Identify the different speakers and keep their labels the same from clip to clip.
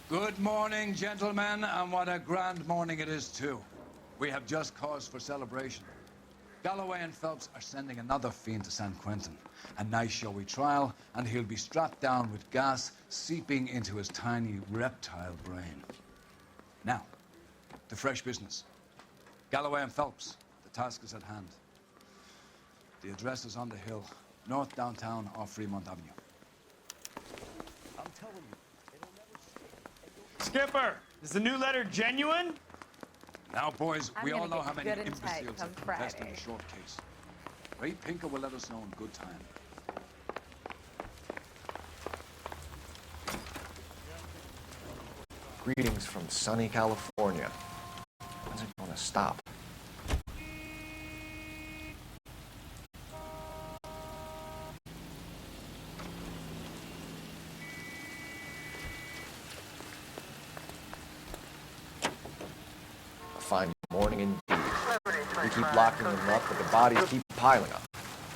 Speaker 1: Good morning, gentlemen, and what a grand morning it is, too. We have just cause for celebration. Galloway and Phelps are sending another fiend to San Quentin. A nice showy trial, and he'll be strapped down with gas seeping into his tiny reptile brain. Now, to fresh business. Galloway and Phelps, the task is at hand. The address is on the hill, north downtown off Fremont Avenue. I'm telling you, it'll never...
Speaker 2: Skipper, is the new letter genuine?
Speaker 1: Now, boys, we all know how many
Speaker 3: good and
Speaker 1: imbeciles
Speaker 3: tight
Speaker 1: have
Speaker 3: come
Speaker 1: confessed in
Speaker 3: Friday.
Speaker 1: a short case. Ray Pinker will let us know in good time.
Speaker 4: Greetings from sunny California. When's it going to stop? A fine morning indeed. We keep locking them up, but the bodies keep piling up.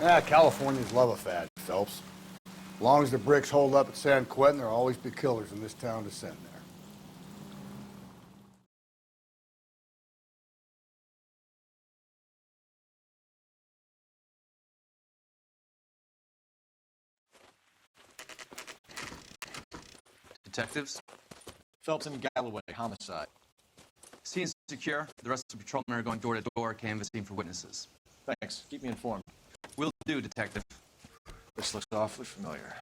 Speaker 5: Yeah, Californians love a fad, Phelps. As long as the bricks hold up at San Quentin, there'll always be killers in this town to send there.
Speaker 6: Detectives?
Speaker 4: Phelps and Galloway, homicide.
Speaker 6: Scene's secure. The rest of the patrolmen are going door to door canvassing for witnesses.
Speaker 4: Thanks. Keep me informed.
Speaker 6: Will do, Detective.
Speaker 4: This looks awfully familiar.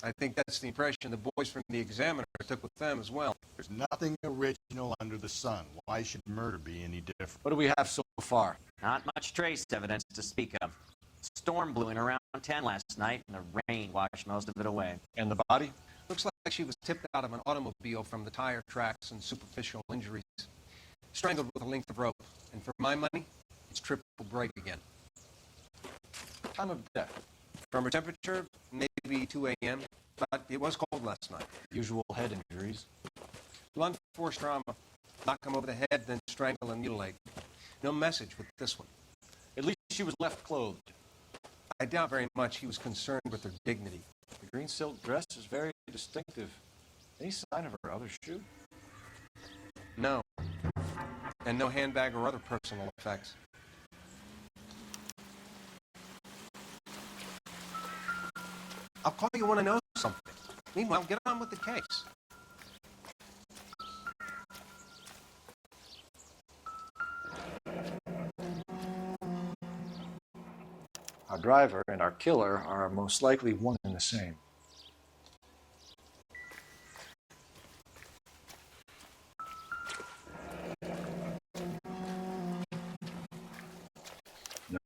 Speaker 7: I think that's the impression the boys from the Examiner took with them as well.
Speaker 8: There's nothing original under the sun. Why should murder be any different?
Speaker 4: What do we have so far?
Speaker 9: Not much trace evidence to speak of. Storm blew in around 10 last night, and the rain washed most of it away.
Speaker 4: And the body?
Speaker 7: Looks like she was tipped out of an automobile from the tire tracks and superficial injuries. Strangled with a length of rope. And for my money, it's triple break again.
Speaker 4: Time of death?
Speaker 7: From her temperature, maybe 2 a.m., but it was cold last night.
Speaker 4: Usual head injuries.
Speaker 7: Blunt force trauma. Knock him over the head, then strangle and mutilate. No message with this one.
Speaker 4: At least she was left clothed.
Speaker 7: I doubt very much he was concerned with her dignity.
Speaker 4: The green silk dress is very distinctive. Any sign of her other shoe?
Speaker 7: No. And no handbag or other personal effects. I'll call you when I know something. Meanwhile, get on with the case.
Speaker 4: Our driver and our killer are most likely one and the same.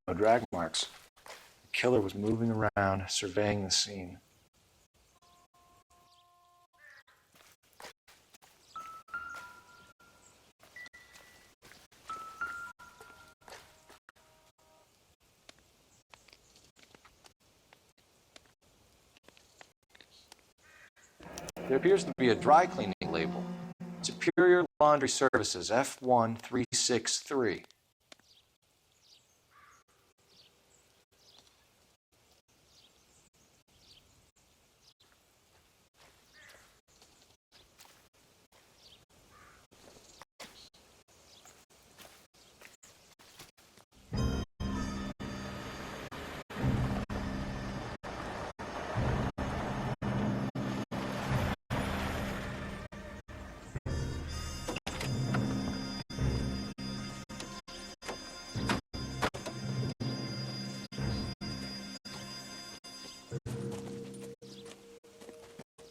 Speaker 4: No drag marks. The killer was moving around, surveying the scene. There appears to be a dry cleaning label. Superior Laundry Services, F1363.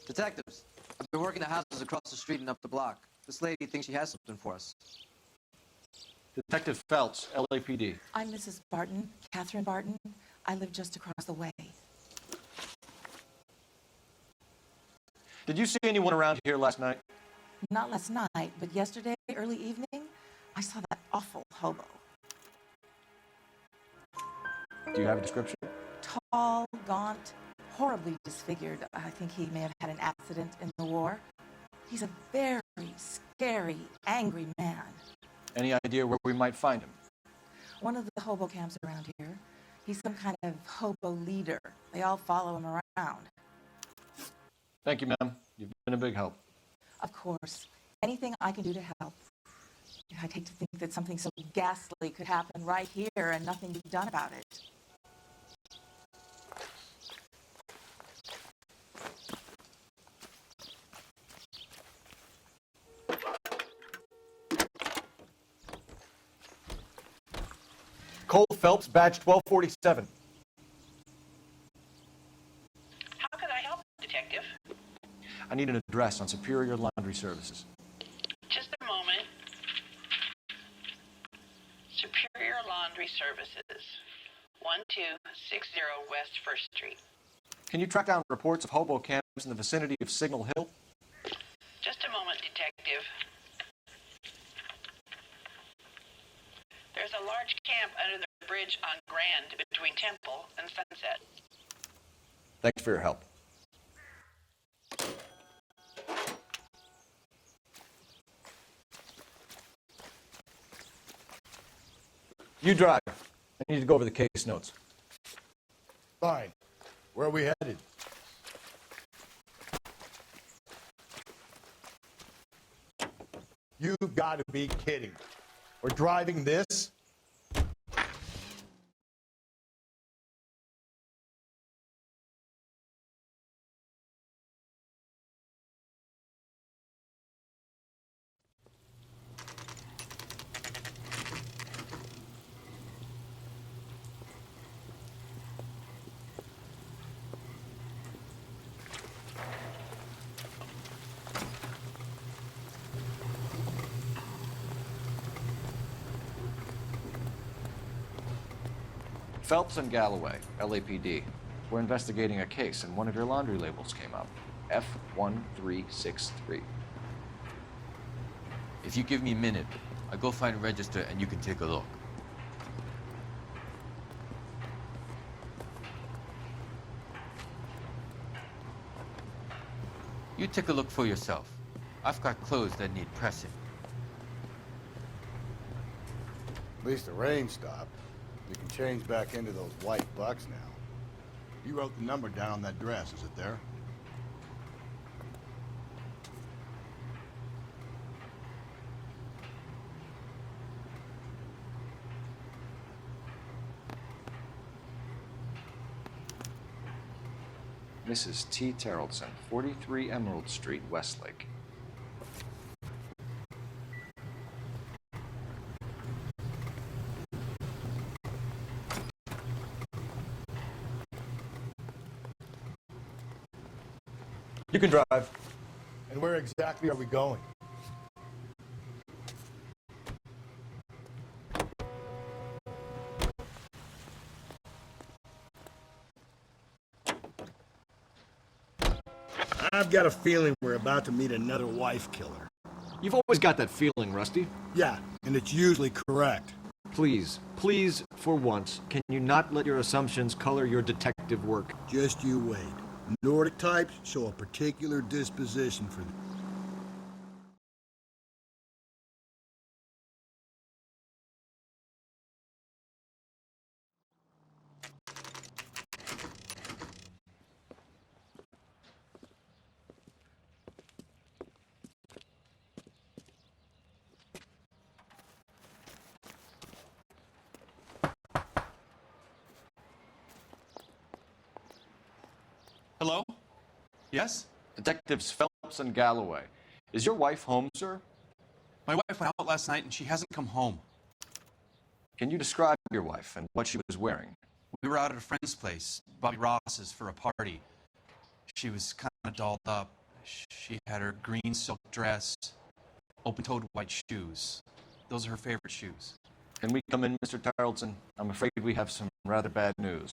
Speaker 6: Detectives, I've been working the houses across the street and up the block. This lady thinks she has something for us.
Speaker 4: Detective Phelps, LAPD.
Speaker 3: I'm Mrs. Barton, Catherine Barton. I live just across the way.
Speaker 4: Did you see anyone around here last night?
Speaker 3: Not last night, but yesterday, early evening, I saw that awful hobo.
Speaker 4: Do you have a description?
Speaker 3: Tall, gaunt, horribly disfigured. I think he may have had an accident in the war. He's a very scary, angry man.
Speaker 4: Any idea where we might find him?
Speaker 3: One of the hobo camps around here. He's some kind of hobo leader. They all follow him around.
Speaker 4: Thank you, ma'am. You've been a big help.
Speaker 3: Of course. Anything I can do to help. I'd hate to think that something so ghastly could happen right here and nothing be done about it.
Speaker 4: Cole Phelps, badge 1247.
Speaker 10: How can I help, Detective?
Speaker 4: I need an address on Superior Laundry Services.
Speaker 10: Just a moment. Superior Laundry Services, 1260 West 1st Street.
Speaker 4: Can you track down reports of hobo camps in the vicinity of Signal Hill?
Speaker 10: Just a moment, Detective. There's a large camp under the bridge on Grand between Temple and Sunset.
Speaker 4: Thanks for your help. You drive. I need to go over the case notes.
Speaker 5: Fine. Where are we headed?
Speaker 8: You've got to be kidding. We're driving this?
Speaker 4: Phelps and Galloway, LAPD. We're investigating a case, and one of your laundry labels came up. F1363.
Speaker 11: If you give me a minute, I'll go find a register and you can take a look. You take a look for yourself. I've got clothes that need pressing.
Speaker 5: At least the rain stopped. You can change back into those white bucks now.
Speaker 8: You wrote the number down on that dress. Is it there?
Speaker 4: Mrs. T. Terrellson, 43 Emerald Street, Westlake. You can drive.
Speaker 8: And where exactly are we going? I've got a feeling we're about to meet another wife killer.
Speaker 4: You've always got that feeling, Rusty.
Speaker 8: Yeah, and it's usually correct.
Speaker 4: Please, please, for once, can you not let your assumptions color your detective work?
Speaker 8: Just you wait. Nordic types show a particular disposition for them.
Speaker 2: Hello? Yes?
Speaker 4: Detectives Phelps and Galloway. Is your wife home, sir?
Speaker 2: My wife went out last night and she hasn't come home.
Speaker 4: Can you describe your wife and what she was wearing?
Speaker 2: We were out at a friend's place, Bobby Ross's, for a party. She was kind of dolled up. She had her green silk dress, open-toed white shoes. Those are her favorite shoes.
Speaker 4: Can we come in, Mr. Tarleton? I'm afraid we have some rather bad news.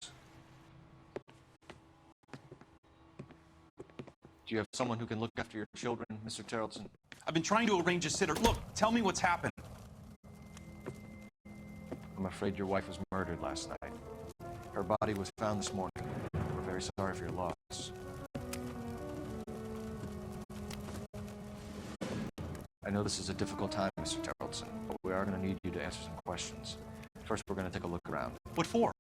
Speaker 4: Do you have someone who can look after your children, Mr. Tarleton?
Speaker 2: I've been trying to arrange a sitter. Look, tell me what's happened.
Speaker 4: I'm afraid your wife was murdered last night. Her body was found this morning. We're very sorry for your loss. I know this is a difficult time, Mr. Tarleton, but we are going to need you to answer some questions. First, we're going to take a look around.
Speaker 2: What for?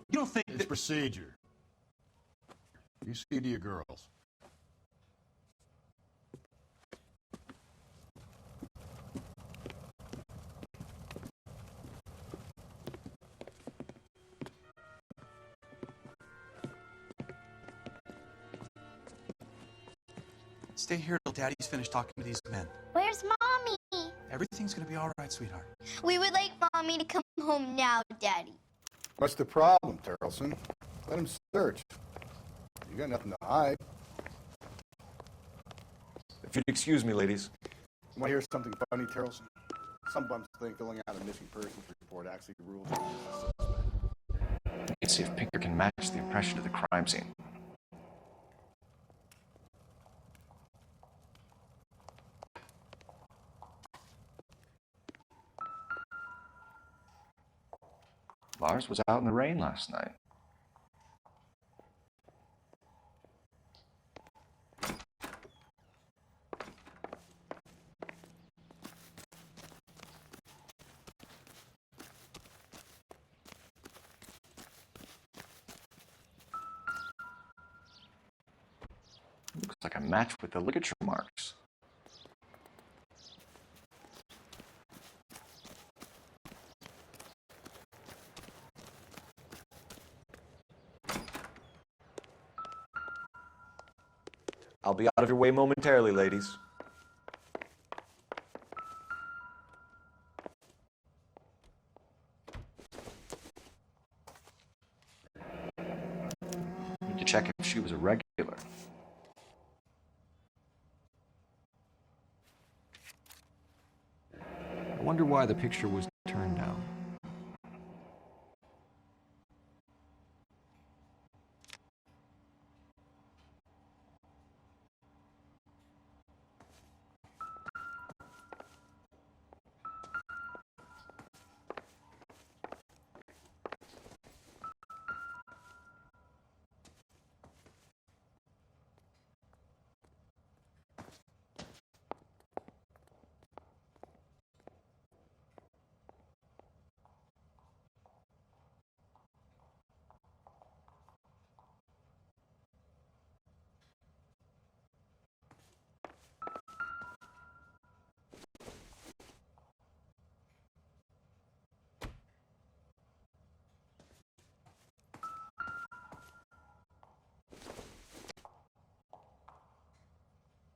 Speaker 2: You don't think
Speaker 8: It's procedure. You see to your girls.
Speaker 2: Stay here till Daddy's finished talking to these men.
Speaker 12: Where's Mommy?
Speaker 2: Everything's gonna be all right, sweetheart.
Speaker 12: We would like Mommy to come home now, Daddy.
Speaker 5: What's the problem, Tarleton? Let him search. You got nothing to hide.
Speaker 4: If you'd excuse me, ladies.
Speaker 5: You want to hear something funny, Tarleton? Some bums think filling out a missing persons report actually rules out the suspect.
Speaker 4: Let's see if Pinker can match the impression of the crime scene. Lars was out in the rain last night. Looks like a match with the ligature marks. I'll be out of your way momentarily, ladies. Need to check if she was a regular. I wonder why the picture was turned down.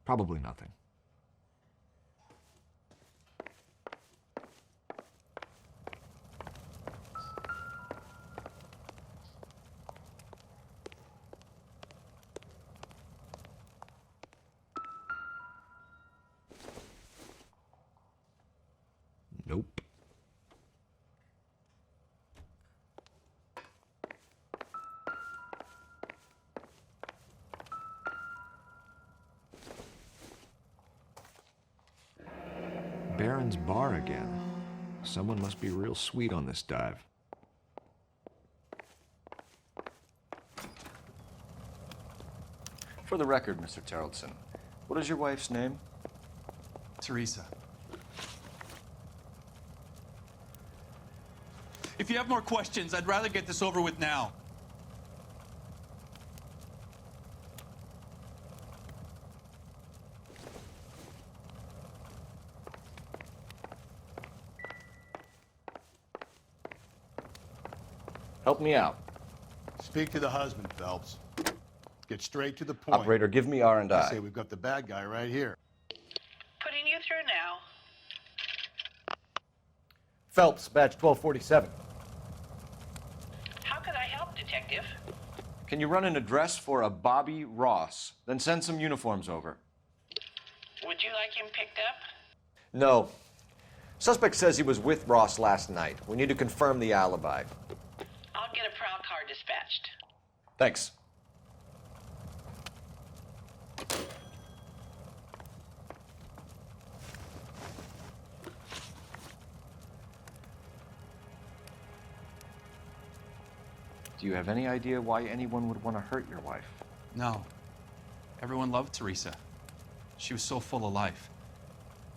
Speaker 4: Probably nothing. Nope. Baron's bar again. Someone must be real sweet on this dive. For the record, Mr. Tarleton, what is your wife's name?
Speaker 2: Teresa. If you have more questions, I'd rather get this over with now.
Speaker 4: Help me out.
Speaker 5: Speak to the husband, Phelps. Get straight to the point.
Speaker 4: Operator, give me R&I.
Speaker 5: I say we've got the bad guy right here.
Speaker 10: Putting you through now.
Speaker 4: Phelps, badge 1247.
Speaker 10: How could I help, Detective?
Speaker 4: Can you run an address for a Bobby Ross? Then send some uniforms over.
Speaker 10: Would you like him picked up?
Speaker 4: No. Suspect says he was with Ross last night. We need to confirm the alibi.
Speaker 10: I'll get a prowl car dispatched.
Speaker 4: Thanks. Do you have any idea why anyone would want to hurt your wife?
Speaker 2: No. Everyone loved Teresa. She was so full of life.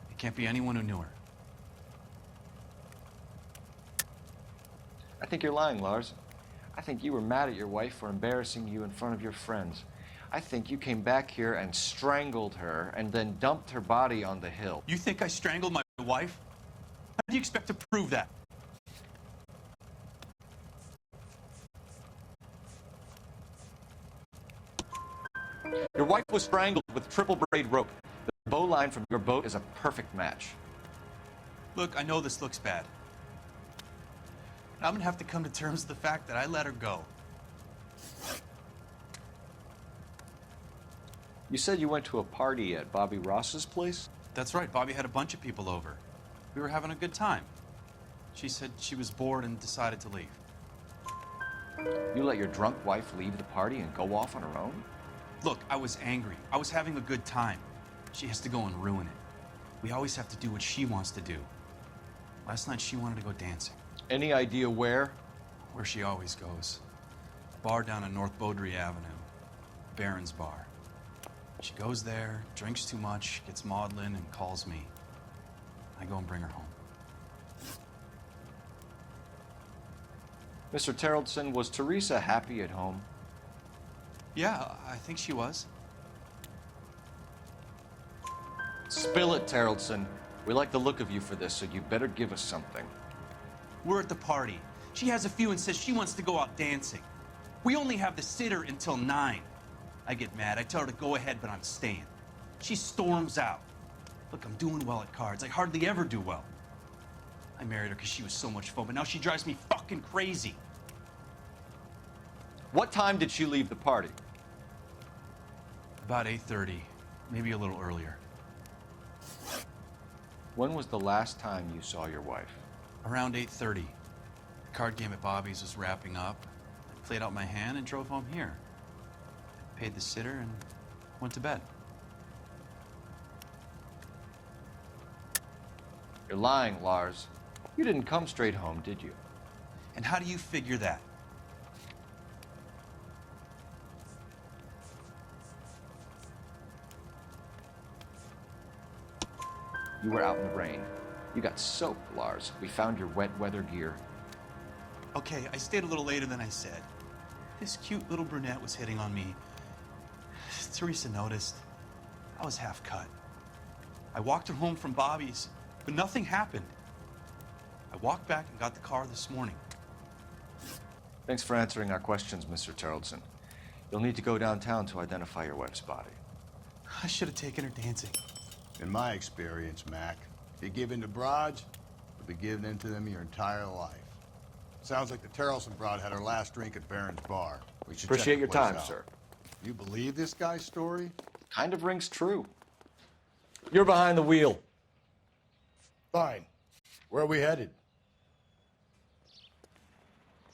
Speaker 2: It can't be anyone who knew her.
Speaker 4: I think you're lying, Lars. I think you were mad at your wife for embarrassing you in front of your friends. I think you came back here and strangled her and then dumped her body on the hill.
Speaker 2: You think I strangled my wife? How do you expect to prove that?
Speaker 4: Your wife was strangled with triple braid rope. The bow line from your boat is a perfect match.
Speaker 2: Look, I know this looks bad. I'm gonna have to come to terms with the fact that I let her go.
Speaker 4: You said you went to a party at Bobby Ross's place?
Speaker 2: That's right, Bobby had a bunch of people over. We were having a good time. She said she was bored and decided to leave.
Speaker 4: You let your drunk wife leave the party and go off on her own?
Speaker 2: Look, I was angry. I was having a good time. She has to go and ruin it. We always have to do what she wants to do. Last night she wanted to go dancing.
Speaker 4: Any idea where?
Speaker 2: Where she always goes. Bar down on North Beaudry Avenue. Baron's Bar. She goes there, drinks too much, gets maudlin, and calls me. I go and bring her home.
Speaker 4: Mr. Terrellson, was Teresa happy at home?
Speaker 2: Yeah, I think she was.
Speaker 4: Spill it, Terrellson. We like the look of you for this, so you better give us something.
Speaker 2: We're at the party. She has a few and says she wants to go out dancing. We only have the sitter until 9. I get mad. I tell her to go ahead, but I'm staying. She storms out. Look, I'm doing well at cards. I hardly ever do well. I married her because she was so much fun, but now she drives me fucking crazy.
Speaker 4: What time did she leave the party?
Speaker 2: About 8:30, maybe a little earlier.
Speaker 4: When was the last time you saw your wife?
Speaker 2: Around 8:30. The card game at Bobby's was wrapping up. I played out my hand and drove home here. Paid the sitter and went to bed.
Speaker 4: You're lying, Lars. You didn't come straight home, did you?
Speaker 2: And how do you figure that?
Speaker 4: You were out in the rain. You got soaked, Lars. We found your wet weather gear.
Speaker 2: Okay, I stayed a little later than I said. This cute little brunette was hitting on me. Teresa noticed. I was half cut. I walked her home from Bobby's, but nothing happened. I walked back and got the car this morning.
Speaker 4: Thanks for answering our questions, Mr. Terrellson. You'll need to go downtown to identify your wife's body.
Speaker 2: I should have taken her dancing.
Speaker 8: In my experience, Mac, if you give in to broads, you'll be giving in to them your entire life. Sounds like the Terrellson broad had her last drink at Baron's Bar. We should
Speaker 4: Appreciate
Speaker 8: check
Speaker 4: your
Speaker 8: the place
Speaker 4: time,
Speaker 8: out.
Speaker 4: sir.
Speaker 8: You believe this guy's story?
Speaker 4: Kind of rings true. You're behind the wheel.
Speaker 8: Fine. Where are we headed?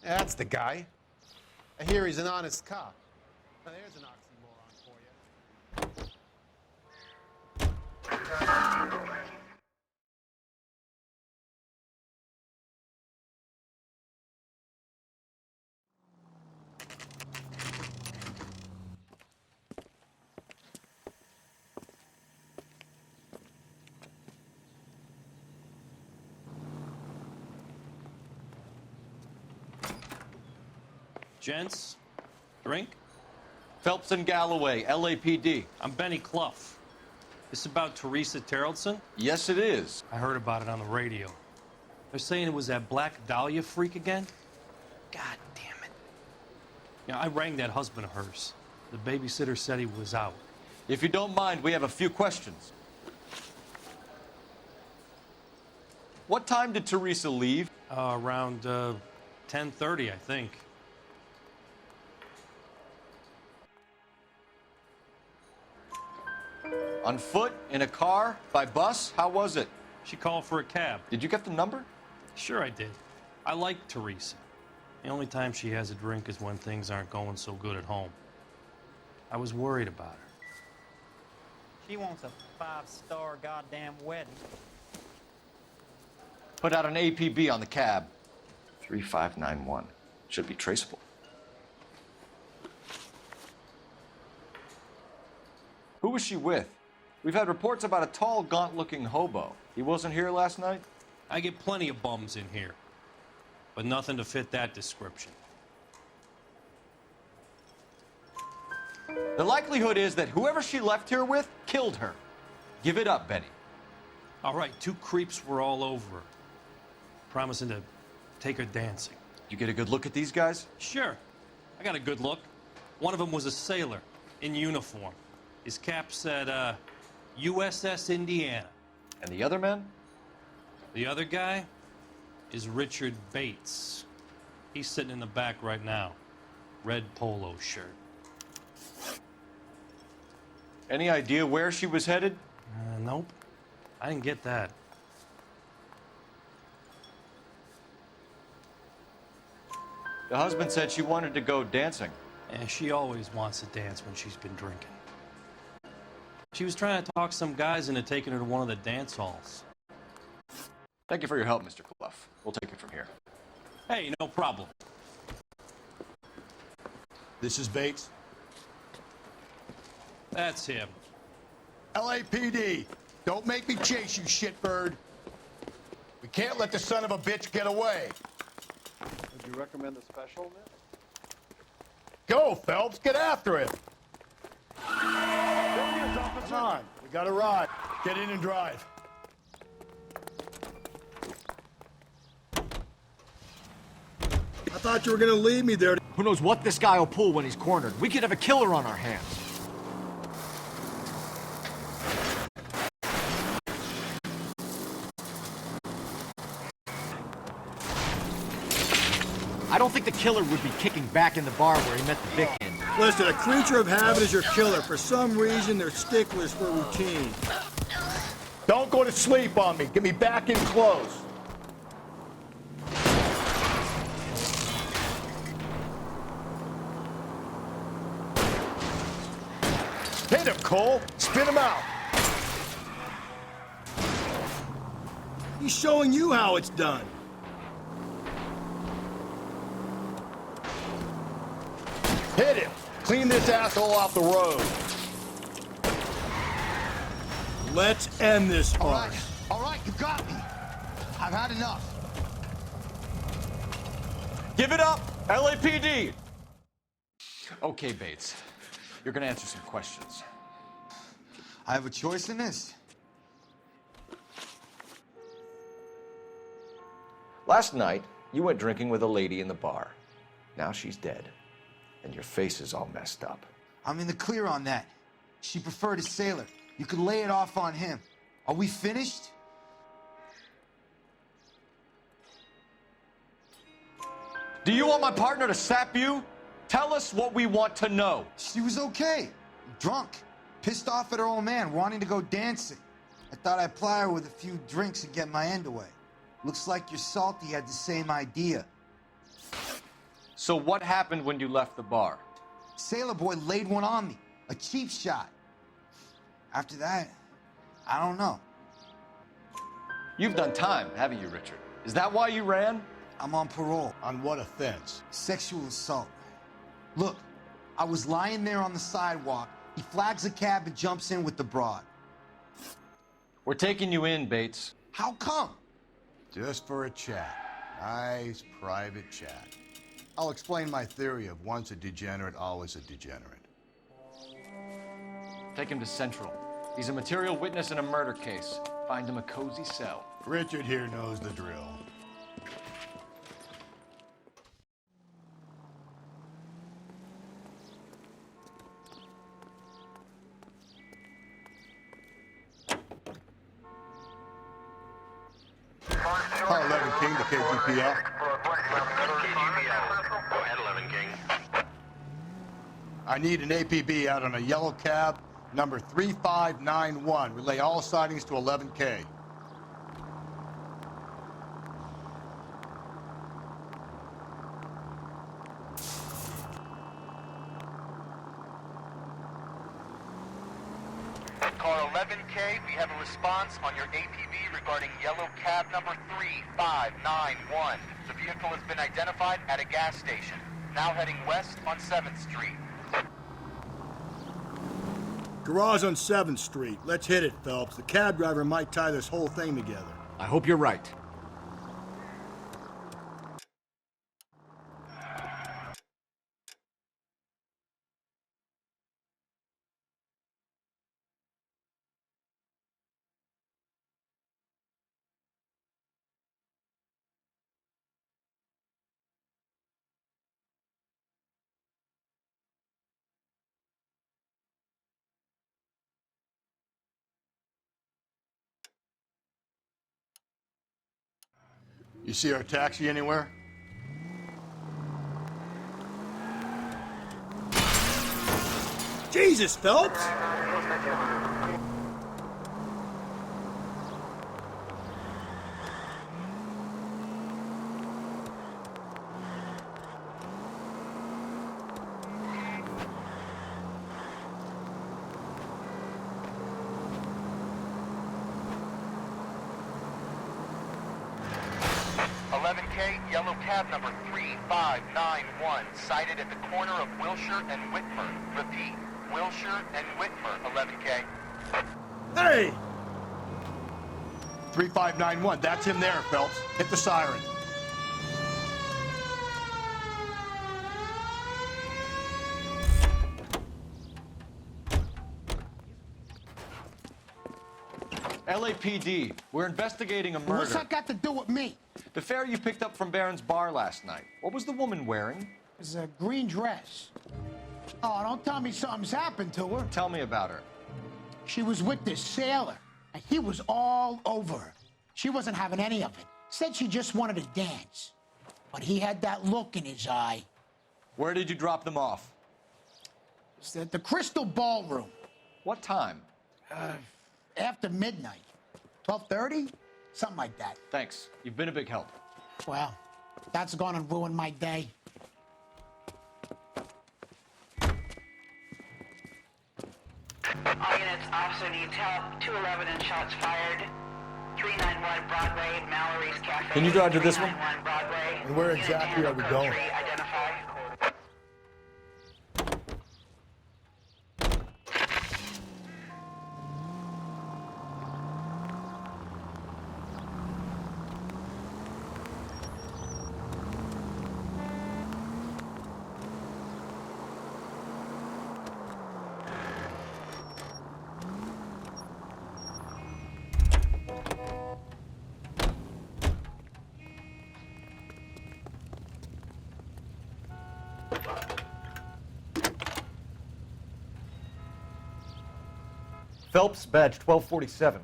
Speaker 13: That's the guy. I hear he's an honest cop. Now, there's an oxymoron for you.
Speaker 14: Gents, drink?
Speaker 4: Phelps and Galloway, LAPD.
Speaker 14: I'm Benny Clough. This about Teresa Terrellson?
Speaker 4: Yes, it is.
Speaker 14: I heard about it on the radio. They're saying it was that Black Dahlia freak again? God damn it. Yeah, I rang that husband of hers. The babysitter said he was out.
Speaker 4: If you don't mind, we have a few questions. What time did Teresa leave?
Speaker 14: Around 10:30, I think.
Speaker 4: On foot? In a car? By bus? How was it?
Speaker 14: She called for a cab.
Speaker 4: Did you get the number?
Speaker 14: Sure I did. I like Teresa. The only time she has a drink is when things aren't going so good at home. I was worried about her.
Speaker 15: She wants a 5-star goddamn wedding.
Speaker 4: Put out an APB on the cab. 3591. Should be traceable. Who was she with? We've had reports about a tall, gaunt-looking hobo. He wasn't here last night?
Speaker 14: I get plenty of bums in here, but nothing to fit that description.
Speaker 4: The likelihood is that whoever she left here with killed her. Give it up, Benny.
Speaker 14: All right, 2 creeps were all over her, promising to take her dancing.
Speaker 4: You get a good look at these guys?
Speaker 14: Sure. I got a good look. One of them was a sailor. In uniform. His cap said, USS Indiana.
Speaker 4: And the other men?
Speaker 14: The other guy is Richard Bates. He's sitting in the back right now. Red polo shirt.
Speaker 4: Any idea where she was headed?
Speaker 14: Nope. I didn't get that.
Speaker 4: The husband said she wanted to go dancing.
Speaker 14: And she always wants to dance when she's been drinking. She was trying to talk some guys into taking her to one of the dance halls.
Speaker 4: Thank you for your help, Mr. Clough. We'll take it from here.
Speaker 14: Hey, no problem.
Speaker 8: This is Bates.
Speaker 14: That's him.
Speaker 8: LAPD, don't make me chase you, shitbird. We can't let the son of a bitch get away.
Speaker 5: Would you recommend the special, Nick?
Speaker 8: Go, Phelps, get after him. Come on, we got a ride. Get in and drive.
Speaker 5: I thought you were gonna leave me there.
Speaker 4: Who knows what this guy will pull when he's cornered? We could have a killer on our hands. I don't think the killer would be kicking back in the bar where he met the victim.
Speaker 5: Listen, a creature of habit is your killer. For some reason, they're sticklers for routine.
Speaker 8: Don't go to sleep on me. Get me back in close. Hit him, Cole. Spin him out.
Speaker 5: He's showing you how it's done.
Speaker 8: Hit him. Clean this asshole off the road.
Speaker 5: Let's end this farce.
Speaker 8: All right, you got me. I've had enough.
Speaker 4: Give it up, LAPD! Okay, Bates. You're gonna answer some questions.
Speaker 16: I have a choice in this.
Speaker 4: Last night, you went drinking with a lady in the bar. Now she's dead, and your face is all messed up.
Speaker 16: I'm in the clear on that. She preferred a sailor. You could lay it off on him. Are we finished?
Speaker 4: Do you want my partner to sap you? Tell us what we want to know.
Speaker 16: She was okay. Drunk. Pissed off at her old man, wanting to go dancing. I thought I'd ply her with a few drinks and get my end away. Looks like your Salty had the same idea.
Speaker 4: So what happened when you left the bar?
Speaker 16: Sailor boy laid one on me. A cheap shot. After that, I don't know.
Speaker 4: You've done time, haven't you, Richard? Is that why you ran?
Speaker 16: I'm on parole.
Speaker 8: On what offense?
Speaker 16: Sexual assault. Look, I was lying there on the sidewalk. He flags a cab and jumps in with the broad.
Speaker 4: We're taking you in, Bates.
Speaker 16: How come?
Speaker 8: Just for a chat. Nice private chat. I'll explain my theory of once a degenerate, always a degenerate.
Speaker 4: Take him to Central. He's a material witness in a murder case. Find him a cozy cell.
Speaker 8: Richard here knows the drill. Hi, 11 King to KGPL.
Speaker 17: Go ahead, 11 King.
Speaker 8: I need an APB out on a yellow cab, number 3591. Relay all sightings to 11K.
Speaker 17: Car 11K, we have a response on your APB regarding yellow cab number 3591. The vehicle has been identified at a gas station. Now heading west on 7th Street.
Speaker 5: Garage on 7th Street. Let's hit it, Phelps. The cab driver might tie this whole thing together.
Speaker 4: I hope you're right.
Speaker 8: You see our taxi anywhere?
Speaker 18: Jesus, Phelps!
Speaker 17: Yellow cab number 3591, sighted at the corner of Wilshire and Whitmer. Repeat, Wilshire and Whitmer, 11K.
Speaker 18: Hey!
Speaker 8: 3591, that's him there, Phelps. Hit the siren.
Speaker 4: LAPD, we're investigating a murder.
Speaker 19: What's that got to do with me?
Speaker 4: The fare you picked up from Barron's bar last night. What was the woman wearing?
Speaker 19: It was a green dress. Oh, don't tell me something's happened to her.
Speaker 4: Tell me about her.
Speaker 19: She was with this sailor, and he was all over her. She wasn't having any of it. Said she just wanted to dance. But he had that look in his eye.
Speaker 4: Where did you drop them off?
Speaker 19: It's at the Crystal Ballroom.
Speaker 4: What time?
Speaker 19: After midnight. 12:30? Something like that.
Speaker 4: Thanks. You've been a big help.
Speaker 19: Well, that's gone and ruined my day.
Speaker 10: All units, officer needs help. 211 and shots fired. 391 Broadway, Mallory's Cafe.
Speaker 4: Can you drive to this one?
Speaker 10: 391 Broadway.
Speaker 18: And where exactly are we going?
Speaker 10: Identify.
Speaker 4: Phelps, badge 1247.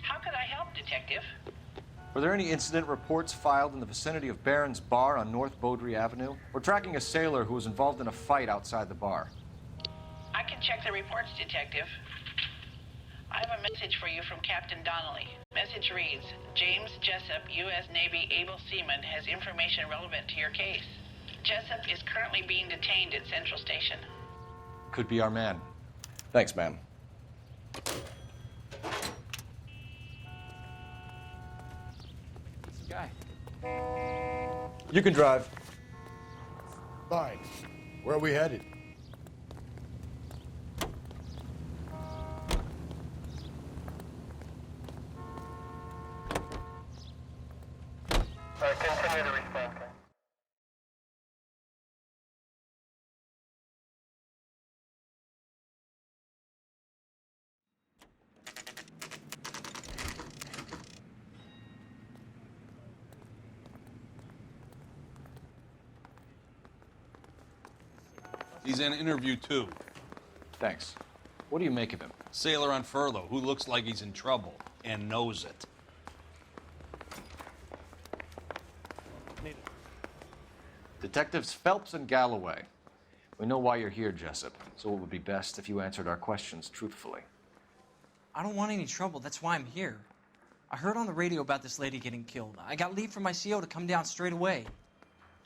Speaker 10: How could I help, Detective?
Speaker 4: Were there any incident reports filed in the vicinity of Barron's Bar on North Beaudry Avenue? We're tracking a sailor who was involved in a fight outside the bar.
Speaker 10: I can check the reports, Detective. I have a message for you from Captain Donnelly. Message reads, James Jessup, U.S. Navy able seaman, has information relevant to your case. Jessup is currently being detained at Central Station.
Speaker 4: Could be our man.
Speaker 20: Thanks, ma'am.
Speaker 4: This guy. You can drive.
Speaker 8: Fine. Where are we headed?
Speaker 17: Continue to respond.
Speaker 21: He's in interview 2.
Speaker 4: Thanks. What do you make of him?
Speaker 21: Sailor on furlough who looks like he's in trouble and knows it.
Speaker 4: Detectives Phelps and Galloway. We know why you're here, Jessup, so it would be best if you answered our questions truthfully.
Speaker 22: I don't want any trouble. That's why I'm here. I heard on the radio about this lady getting killed. I got leave from my CO to come down straight away.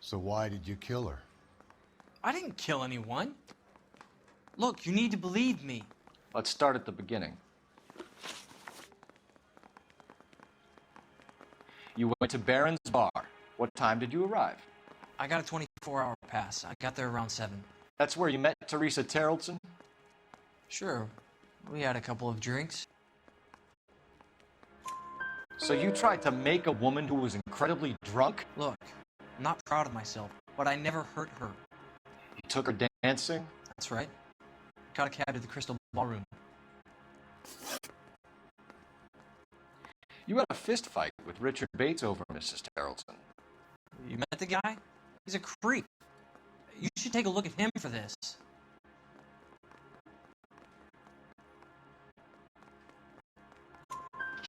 Speaker 8: So why did you kill her?
Speaker 22: I didn't kill anyone. Look, you need to believe me.
Speaker 4: Let's start at the beginning. You went to Barron's Bar. What time did you arrive?
Speaker 22: I got a 24-hour pass. I got there around 7.
Speaker 4: That's where you met Teresa Terrellson?
Speaker 22: Sure. We had a couple of drinks.
Speaker 4: So you tried to make a woman who was incredibly drunk?
Speaker 22: Look, I'm not proud of myself, but I never hurt her.
Speaker 4: You took her dancing?
Speaker 22: That's right. Got a cab to the Crystal Ballroom.
Speaker 4: You had a fist fight with Richard Bates over Mrs. Terrellson.
Speaker 22: You met the guy? He's a creep. You should take a look at him for this.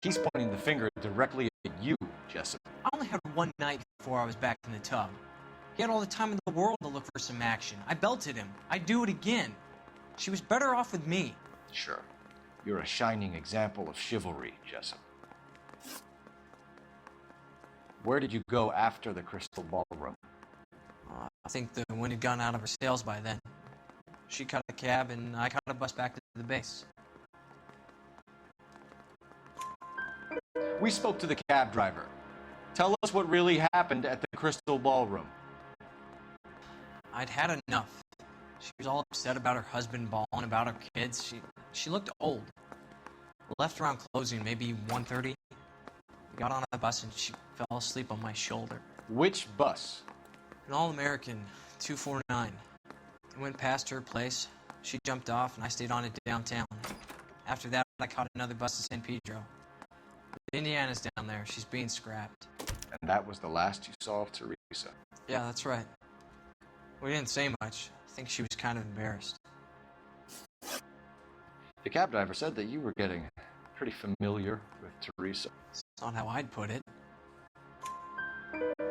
Speaker 4: He's pointing the finger directly at you, Jessup.
Speaker 22: I only had one night before I was back in the tub. He had all the time in the world to look for some action. I belted him. I'd do it again. She was better off with me.
Speaker 4: Sure. You're a shining example of chivalry, Jessup. Where did you go after the Crystal Ballroom?
Speaker 22: I think the wind had gone out of her sails by then. She caught a cab, and I caught a bus back to the base.
Speaker 4: We spoke to the cab driver. Tell us what really happened at the Crystal Ballroom.
Speaker 22: I'd had enough. She was all upset about her husband balling, about her kids. She looked old. Left around closing, maybe 1:30. Got on a bus and she fell asleep on my shoulder.
Speaker 4: Which bus?
Speaker 22: An All-American 249. I went past her place. She jumped off and I stayed on it downtown. After that, I caught another bus to San Pedro. Indiana's down there. She's being scrapped.
Speaker 4: And that was the last you saw of Teresa?
Speaker 22: Yeah, that's right. We didn't say much. I think she was kind of embarrassed.
Speaker 4: The cab driver said that you were getting pretty familiar with Teresa.
Speaker 22: That's not how I'd put it.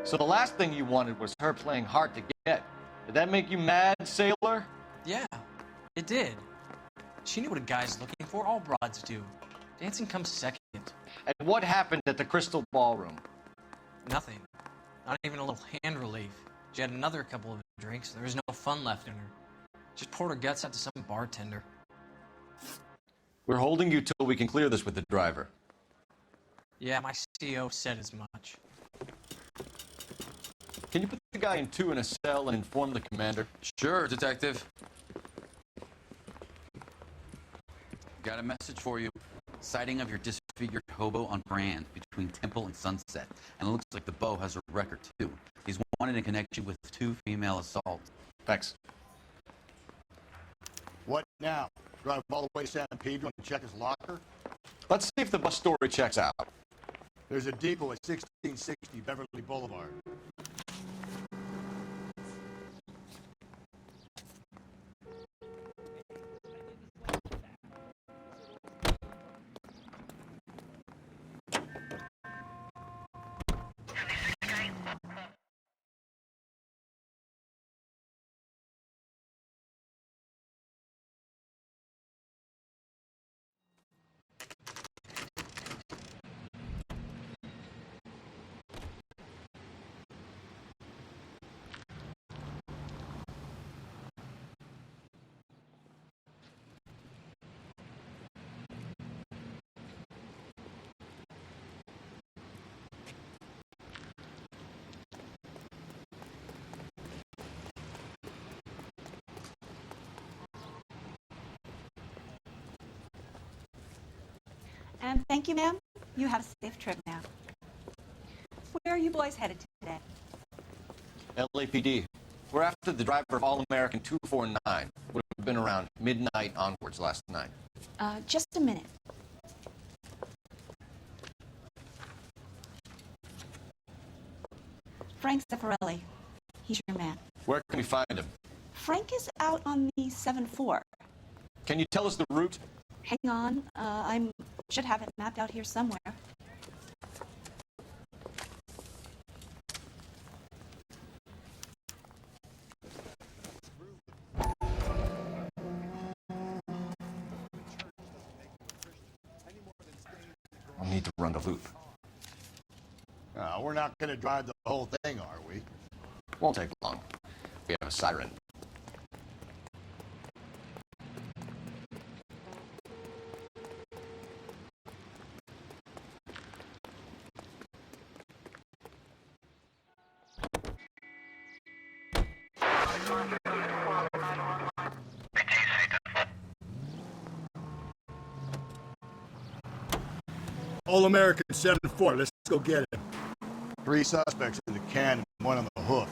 Speaker 4: So the last thing you wanted was her playing hard to get. Did that make you mad, sailor?
Speaker 22: Yeah, it did. She knew what a guy's looking for. All broads do. Dancing comes second.
Speaker 4: And what happened at the Crystal Ballroom?
Speaker 22: Nothing. Not even a little hand relief. She had another couple of drinks. There was no fun left in her. Just poured her guts out to some bartender.
Speaker 4: We're holding you till we can clear this with the driver.
Speaker 22: Yeah, my CEO said as much.
Speaker 4: Can you put the guy in 2 in a cell and inform the commander?
Speaker 11: Sure, Detective. Got a message for you. Sighting of your disfigured hobo on Brand between Temple and Sunset. And it looks like the Beau has a record, too. He's wanted in connection with 2 female assaults.
Speaker 4: Thanks.
Speaker 8: What now? Drive all the way to San Pedro and check his locker?
Speaker 4: Let's see if the bus story checks out.
Speaker 8: There's a depot at 1660 Beverly Boulevard.
Speaker 1: And thank you, ma'am. You have a safe trip now. Where are you boys headed to today?
Speaker 4: LAPD. We're after the driver of All-American 249. Would have been around midnight onwards last night.
Speaker 1: Just a minute. Frank Zeffirelli. He's your man.
Speaker 4: Where can we find him?
Speaker 1: Frank is out on the 7-4.
Speaker 4: Can you tell us the route?
Speaker 1: Hang on. I should have it mapped out here somewhere.
Speaker 4: I'll need to run the loop.
Speaker 8: We're not going to drive the whole thing, are we?
Speaker 4: Won't take long. We have a siren.
Speaker 18: All-American 7-4. Let's go get him.
Speaker 8: 3 suspects in the can and 1 on the hoof.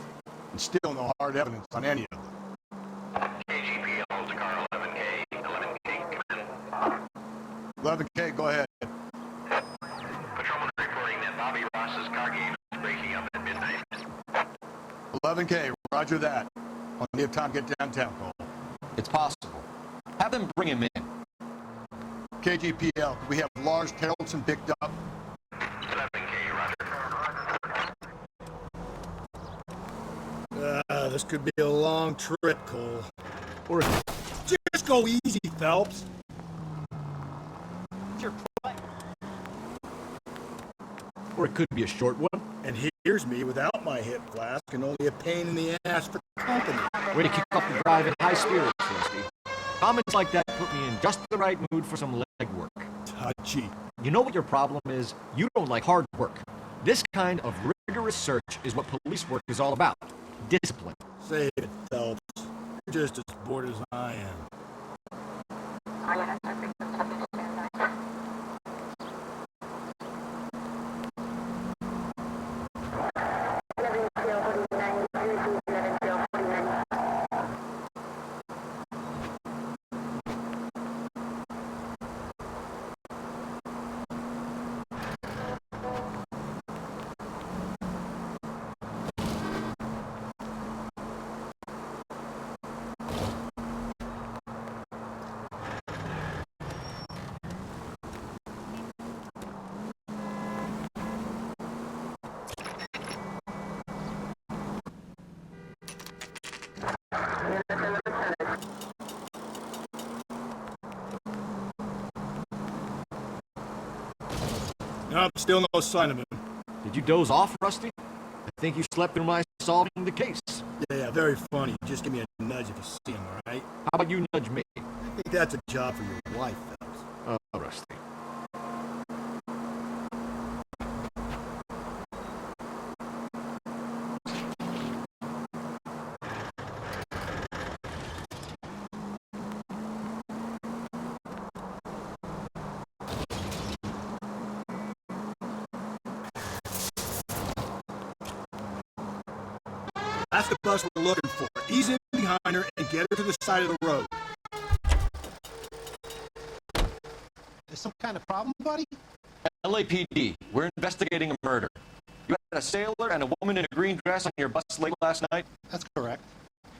Speaker 8: And still no hard evidence on any of them.
Speaker 17: KGP holds a car 11K. 11K, come in.
Speaker 8: 11K, go ahead.
Speaker 17: Patrolman reporting that Bobby Ross's car game is breaking up at midnight.
Speaker 8: 11K, roger that. Plenty of time to get downtown, Cole.
Speaker 4: It's possible. Have them bring him in.
Speaker 8: KGPL, we have Lars Terrelson picked up.
Speaker 17: 11K,
Speaker 18: This could be a long trip, Cole. Or just go easy, Phelps.
Speaker 9: Your play. Or it could be a short one.
Speaker 18: And here's me without my hip flask and only a pain in the ass for company.
Speaker 9: Way to kick off the drive in high spirits, Rusty. Comments like that put me in just the right mood for some leg work.
Speaker 18: Touchy.
Speaker 9: You know what your problem is? You don't like hard work. This kind of rigorous search is what police work is all about. Discipline.
Speaker 18: Save it, Phelps. You're just as bored as I am. Nope, still no sign of him.
Speaker 9: Did you doze off, Rusty? I think you slept through my solving the case.
Speaker 18: Yeah, very funny. Just give me a nudge if you see him, all right?
Speaker 9: How about you nudge me?
Speaker 18: I think that's a job for your wife, Phelps.
Speaker 9: Oh, Rusty.
Speaker 18: That's the bus we're looking for. Ease in behind her and get her to the side of the road.
Speaker 13: There's some kind of problem, buddy?
Speaker 4: LAPD, we're investigating a murder. You had a sailor and a woman in a green dress on your bus late last night?
Speaker 13: That's correct.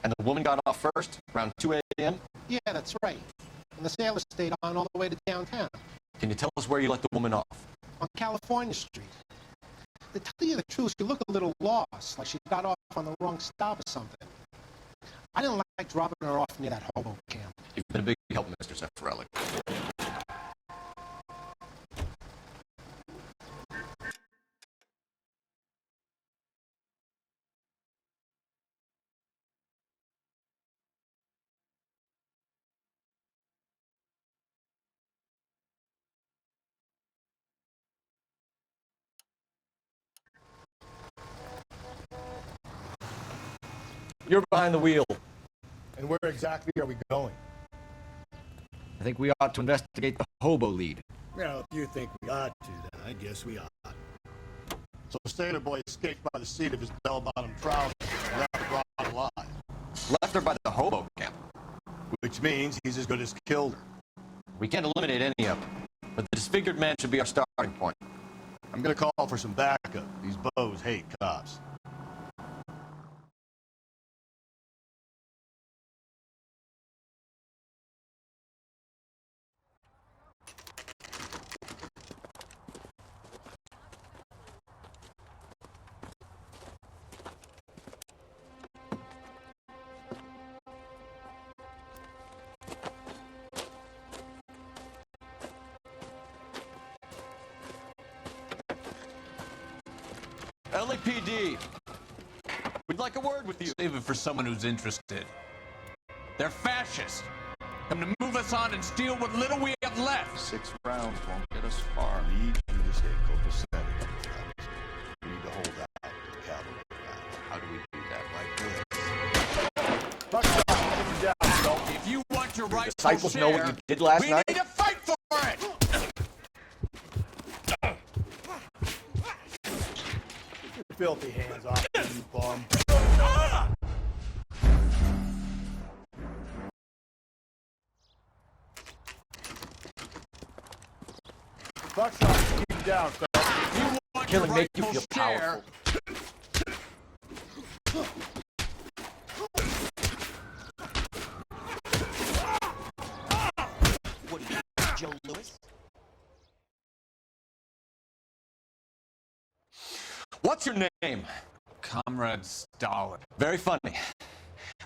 Speaker 4: And the woman got off first, around 2 a.m.?
Speaker 13: Yeah, that's right. And the sailor stayed on all the way to downtown.
Speaker 4: Can you tell us where you let the woman off?
Speaker 13: On California Street. To tell you the truth, she looked a little lost, like she got off on the wrong stop or something. I didn't like dropping her off near that hobo camp.
Speaker 4: You've been a big help, Mr. Zeffirelli. You're behind the wheel.
Speaker 18: And where exactly are we going?
Speaker 9: I think we ought to investigate the hobo lead.
Speaker 18: Well, if you think we ought to, then I guess we ought.
Speaker 8: So Sailor Boy escaped by the seat of his bell-bottom trousers and left the broad alive.
Speaker 4: Left her by the hobo camp.
Speaker 8: Which means he's as good as killed her.
Speaker 4: We can't eliminate any of them, but the disfigured man should be our starting point.
Speaker 8: I'm gonna call for some backup. These bows hate cops.
Speaker 4: LAPD, we'd like a word with you.
Speaker 21: Save it for someone who's interested. They're fascists. Come to move us on and steal what little we have left.
Speaker 8: 6 rounds won't get us far. Need you to stay copacetic. We need to hold out the cavalry round.
Speaker 11: How do we do that?
Speaker 8: Like this. Buckshot, get him down, Phelps.
Speaker 21: If you want your right
Speaker 4: Disciples
Speaker 21: to
Speaker 4: know
Speaker 21: share,
Speaker 4: what you did last night?
Speaker 21: we need to fight for it!
Speaker 18: Filthy hands off, you bum.
Speaker 8: Buckshot, keep him down, Phelps.
Speaker 21: If you want
Speaker 4: Killing
Speaker 21: your
Speaker 4: make you
Speaker 21: rightful
Speaker 4: feel
Speaker 21: share,
Speaker 9: What are you, Joe Lewis?
Speaker 4: What's your name?
Speaker 21: Comrade Stalin.
Speaker 4: Very funny.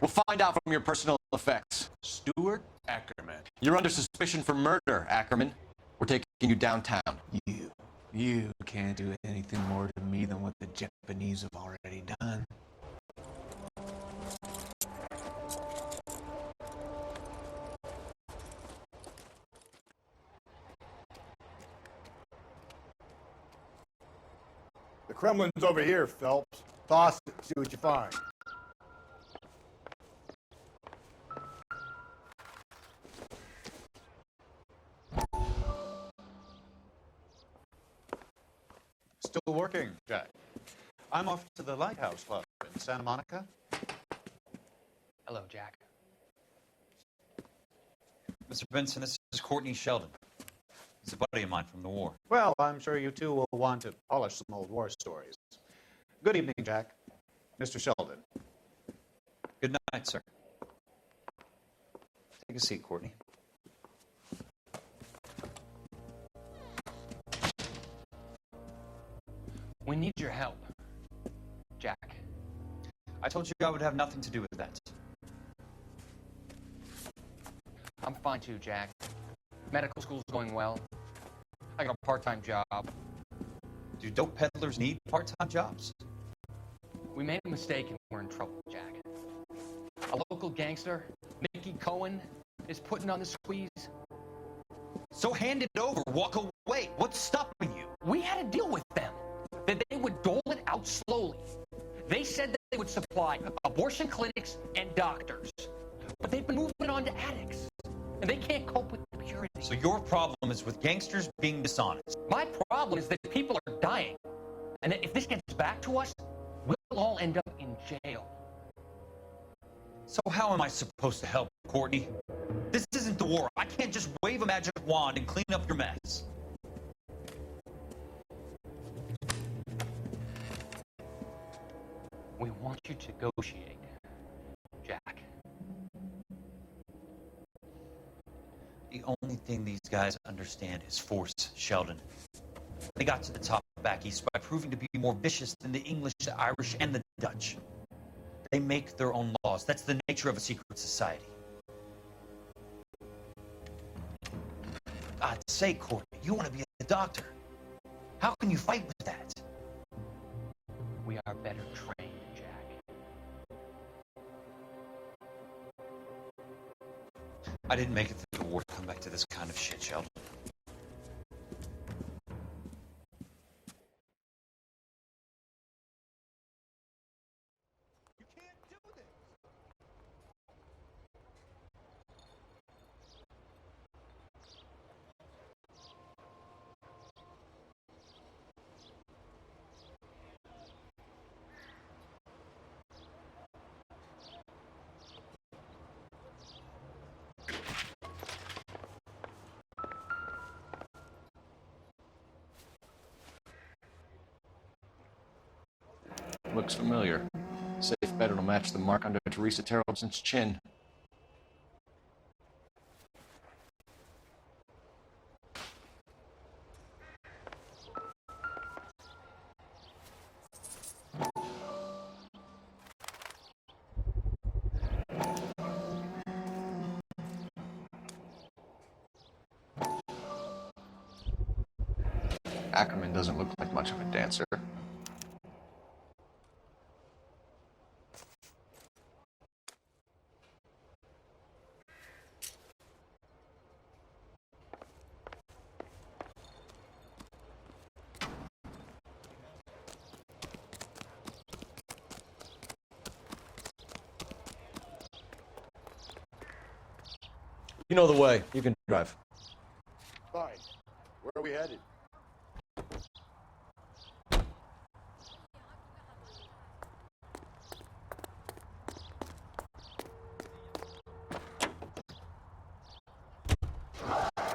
Speaker 4: We'll find out from your personal effects.
Speaker 21: Stuart Ackerman.
Speaker 4: You're under suspicion for murder, Ackerman. We're taking you downtown.
Speaker 21: You can't do anything more to me than what the Japanese have already done.
Speaker 5: The Kremlin's over here, Phelps. Toss it, see what you find.
Speaker 7: Still working, Jack. I'm off to the Lighthouse Club in Santa Monica.
Speaker 20: Hello, Jack. Mr. Benson, this is Courtney Sheldon. He's a buddy of mine from the war.
Speaker 7: Well, I'm sure you two will want to polish some old war stories. Good evening, Jack. Mr. Sheldon.
Speaker 20: Good night, sir. Take a seat, Courtney.
Speaker 22: We need your help, Jack.
Speaker 20: I told you I would have nothing to do with that.
Speaker 22: I'm fine too, Jack. Medical school's going well. I got a part-time job.
Speaker 20: Do dope peddlers need part-time jobs?
Speaker 22: We made a mistake and we're in trouble, Jack. A local gangster, Mickey Cohen, is putting on the squeeze.
Speaker 20: So hand it over, walk away. What's stopping you?
Speaker 22: We had a deal with them that they would dole it out slowly. They said that they would supply abortion clinics and doctors. But they've been moving on to addicts. And they can't cope with the purity.
Speaker 20: So your problem is with gangsters being dishonest.
Speaker 22: My problem is that people are dying. And that if this gets back to us, we'll all end up in jail.
Speaker 20: So how am I supposed to help, Courtney? This isn't the war. I can't just wave a magic wand and clean up your mess.
Speaker 22: We want you to negotiate, Jack.
Speaker 20: The only thing these guys understand is force, Sheldon. They got to the top back east by proving to be more vicious than the English, the Irish, and the Dutch. They make their own laws. That's the nature of a secret society. I'd say, Courtney, you want to be a doctor. How can you fight with that?
Speaker 22: We are better trained, Jack.
Speaker 20: I didn't make it through the war to come back to this kind of shit, Sheldon.
Speaker 4: Looks familiar. Safe bet it'll match the mark under Teresa Terrelson's chin. Ackerman doesn't look like much of a dancer.
Speaker 9: You know the way. You can drive.
Speaker 5: Fine. Where are we headed?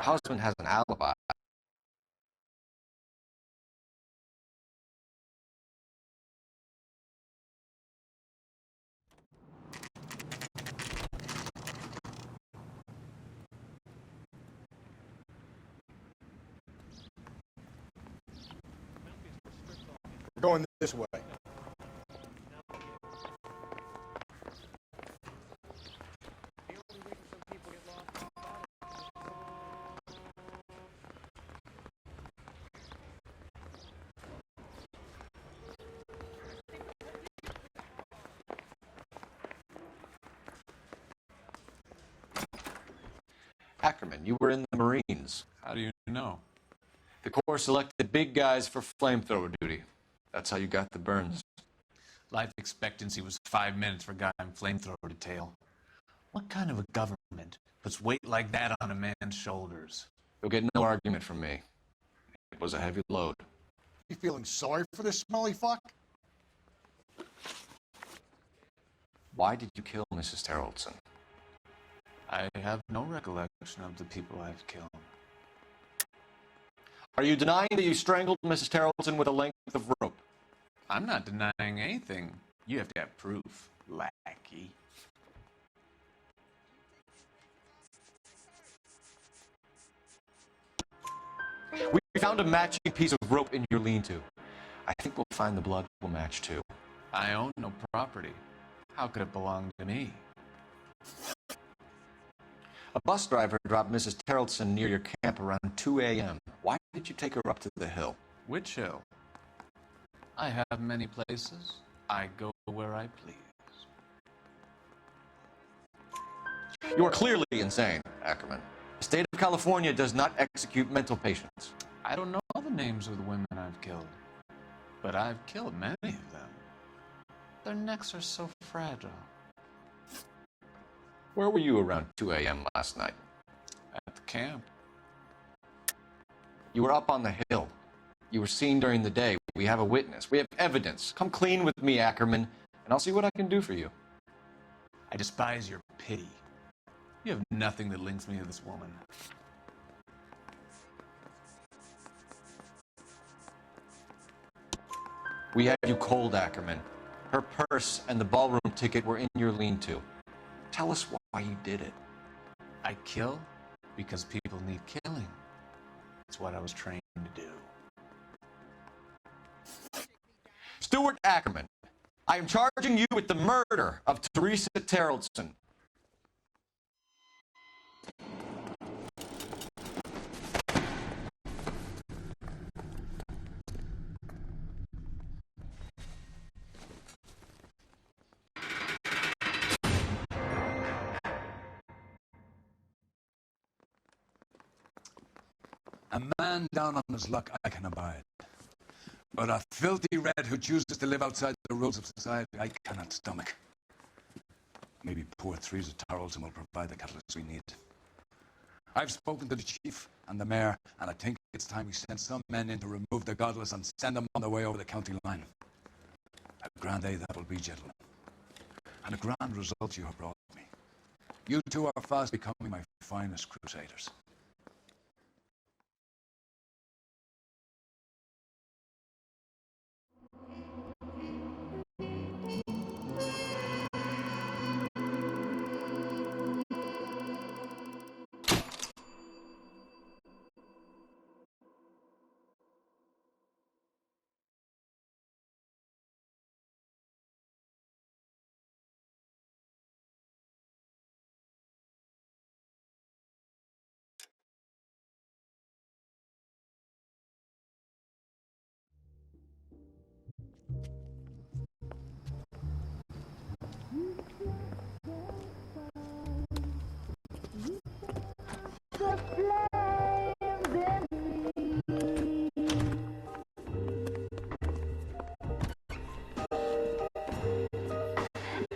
Speaker 4: Husband has an alibi.
Speaker 5: We're going
Speaker 18: This way.
Speaker 4: Ackerman, you were in the Marines.
Speaker 21: How do you know?
Speaker 4: The Corps selected big guys for flamethrower duty. That's how you got the burns.
Speaker 21: Life expectancy was 5 minutes for a guy in flamethrower detail. What kind of a government puts weight like that on a man's shoulders?
Speaker 4: You'll get no argument from me. It was a heavy load.
Speaker 18: You feeling sorry for this smelly fuck?
Speaker 4: Why did you kill Mrs. Terrellson?
Speaker 21: I have no recollection of the people I've killed.
Speaker 4: Are you denying that you strangled Mrs. Terrellson with a length of rope?
Speaker 21: I'm not denying anything. You have to have proof, lackey.
Speaker 4: We found a matching piece of rope in your lean-to. I think we'll find the blood will match too.
Speaker 21: I own no property. How could it belong to me?
Speaker 4: A bus driver dropped Mrs. Terrellson near your camp around 2 a.m. Why did you take her up to the hill?
Speaker 21: Which hill? I have many places. I go where I please.
Speaker 4: You are clearly insane, Ackerman. The state of California does not execute mental patients.
Speaker 21: I don't know the names of the women I've killed, but I've killed many of them. Their necks are so fragile.
Speaker 4: Where were you around 2 a.m. last night?
Speaker 21: At the camp.
Speaker 4: You were up on the hill. You were seen during the day. We have a witness. We have evidence. Come clean with me, Ackerman, and I'll see what I can do for you.
Speaker 21: I despise your pity. You have nothing that links me to this woman.
Speaker 4: We had you cold, Ackerman. Her purse and the ballroom ticket were in your lean-to. Tell us why you did it.
Speaker 21: I kill because people need killing. It's what I was trained to do.
Speaker 4: Stuart Ackerman, I am charging you with the murder of Teresa Terrellson.
Speaker 3: A man down on his luck I can abide. But a filthy red who chooses to live outside the rules of society I cannot stomach. Maybe poor Teresa Tarleton will provide the catalyst we need. I've spoken to the chief and the mayor, and I think it's time we send some men in to remove the godless and send them on their way over the county line. A grand day that will be, gentlemen. And a grand result you have brought me. You two are fast becoming my finest crusaders.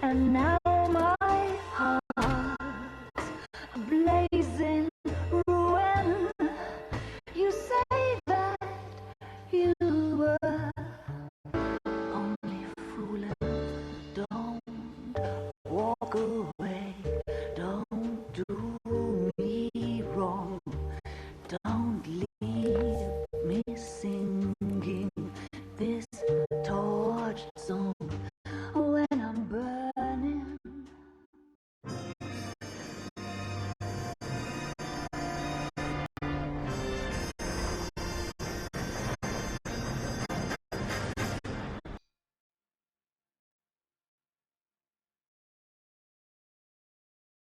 Speaker 6: And now my heart's blazing ruin. You say that you were only fooling. Don't walk away.